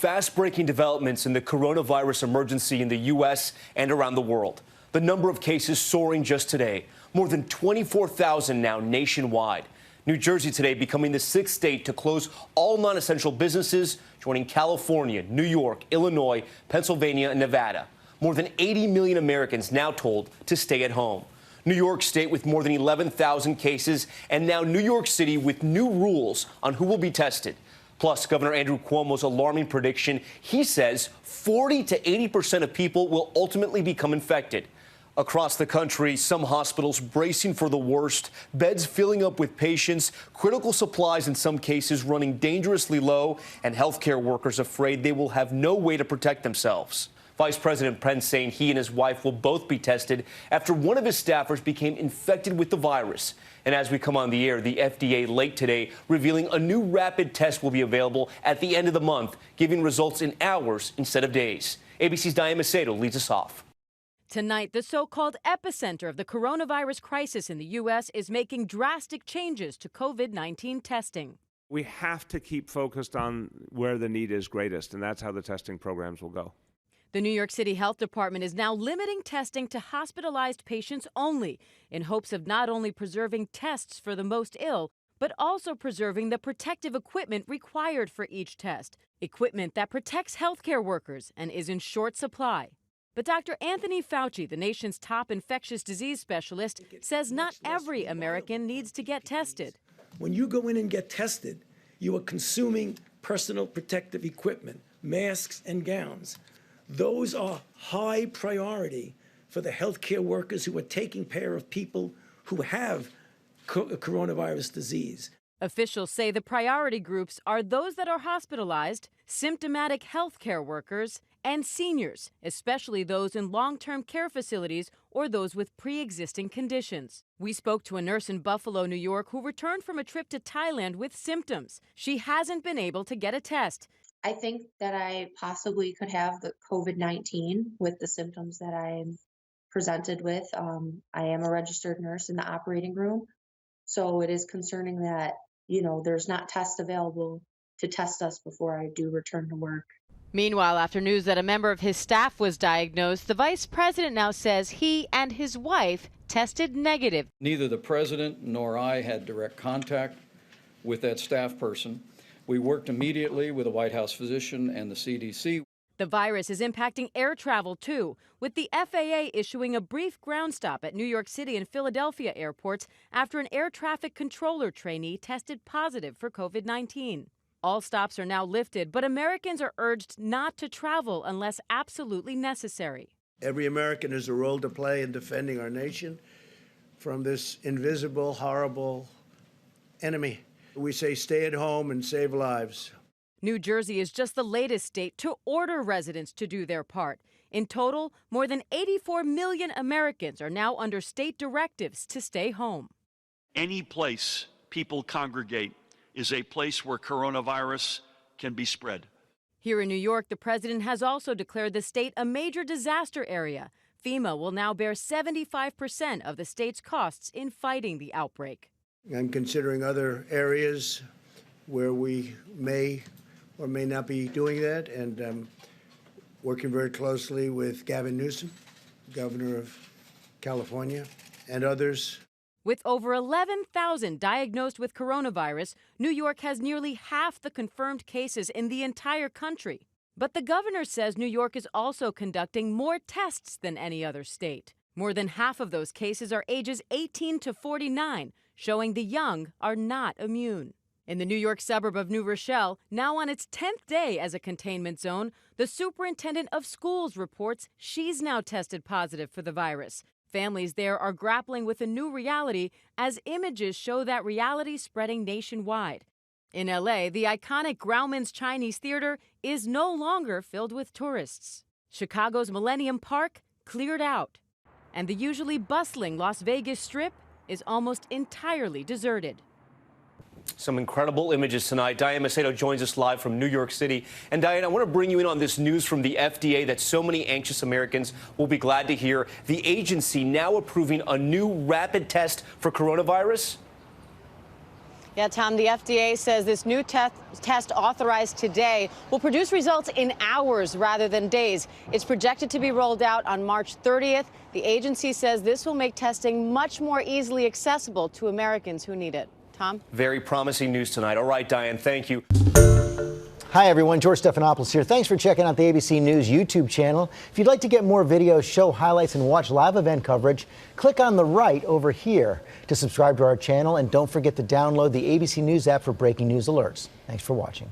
fast-breaking developments in the coronavirus emergency in the U.S. and around the world. The number of cases soaring just today, more than 24,000 now nationwide. New Jersey today becoming the 6th state to close all non-essential businesses, joining California, New York, Illinois, Pennsylvania, and Nevada. More than 80 million Americans now told to stay at home. New York State with more than 11,000 cases, and now New York City with new rules on who will be tested. Plus, Governor Andrew Cuomo's alarming prediction. He says 40 to 80% of people will ultimately become infected. Across the country, some hospitals bracing for the worst, beds filling up with patients, critical supplies in some cases running dangerously low, and healthcare workers afraid they will have no way to protect themselves. Vice President Pence saying he and his wife will both be tested after one of his staffers became infected with the virus. And as we come on the air, the FDA late today revealing a new rapid test will be available at the end of the month, giving results in hours instead of days. ABC's Diane Macedo leads us off. Tonight, the so-called epicenter of the coronavirus crisis in the U.S. is making drastic changes to COVID-19 testing. We have to keep focused on where the need is greatest, and that's how the testing programs will go. The New York City Health Department is now limiting testing to hospitalized patients only in hopes of not only preserving tests for the most ill, but also preserving the protective equipment required for each test, equipment that protects healthcare workers and is in short supply. But Dr. Anthony Fauci, the nation's top infectious disease specialist, says not every American needs to get tested. When you go in and get tested, you are consuming personal protective equipment, masks and gowns. Those are high priority for the healthcare workers who are taking care of people who have coronavirus disease. Officials say the priority groups are those that are hospitalized, symptomatic healthcare workers, and seniors, especially those in long-term care facilities or those with pre-existing conditions. We spoke to a nurse in Buffalo, New York, who returned from a trip to Thailand with symptoms. She hasn't been able to get a test. I think that I possibly could have the COVID-19 with the symptoms that I'm presented with. I am a registered nurse in the operating room, so it is concerning that, there's not tests available to test us before I do return to work. Meanwhile, after news that a member of his staff was diagnosed, the vice president now says he and his wife tested negative. Neither the president nor I had direct contact with that staff person. We worked immediately with the White House physician and the CDC. The virus is impacting air travel, too, with the FAA issuing a brief ground stop at New York City and Philadelphia airports after an air traffic controller trainee tested positive for COVID-19. All stops are now lifted, but Americans are urged not to travel unless absolutely necessary. Every American has a role to play in defending our nation from this invisible, horrible enemy. We say stay at home and save lives. New Jersey is just the latest state to order residents to do their part. In total, more than 84 million Americans are now under state directives to stay home. Any place people congregate is a place where coronavirus can be spread. Here in New York, the president has also declared the state a major disaster area. FEMA will now bear 75% of the state's costs in fighting the outbreak. I'm considering other areas where we may or may not be doing that, and working very closely with Gavin Newsom, governor of California, and others. With over 11,000 diagnosed with coronavirus, New York has nearly half the confirmed cases in the entire country. But the governor says New York is also conducting more tests than any other state. More than half of those cases are ages 18 to 49, showing the young are not immune. In the New York suburb of New Rochelle, now on its 10th day as a containment zone, the superintendent of schools reports she's now tested positive for the virus. Families there are grappling with a new reality as images show that reality spreading nationwide. In L.A., the iconic Grauman's Chinese Theater is no longer filled with tourists. Chicago's Millennium Park cleared out. And the usually bustling Las Vegas Strip is almost entirely deserted. Some incredible images tonight. Diane Macedo joins us live from New York City. And Diane, I want to bring you in on this news from the FDA that so many anxious Americans will be glad to hear. The agency now approving a new rapid test for coronavirus. Yeah, Tom, the FDA says this new test authorized today will produce results in hours rather than days. It's projected to be rolled out on March 30th. The agency says this will make testing much more easily accessible to Americans who need it. Tom? Very promising news tonight. All right, Diane, thank you. Hi, everyone. George Stephanopoulos here. Thanks for checking out the ABC News YouTube channel. If you'd like to get more videos, show highlights, and watch live event coverage, click on the right over here to subscribe to our channel. And don't forget to download the ABC News app for breaking news alerts. Thanks for watching.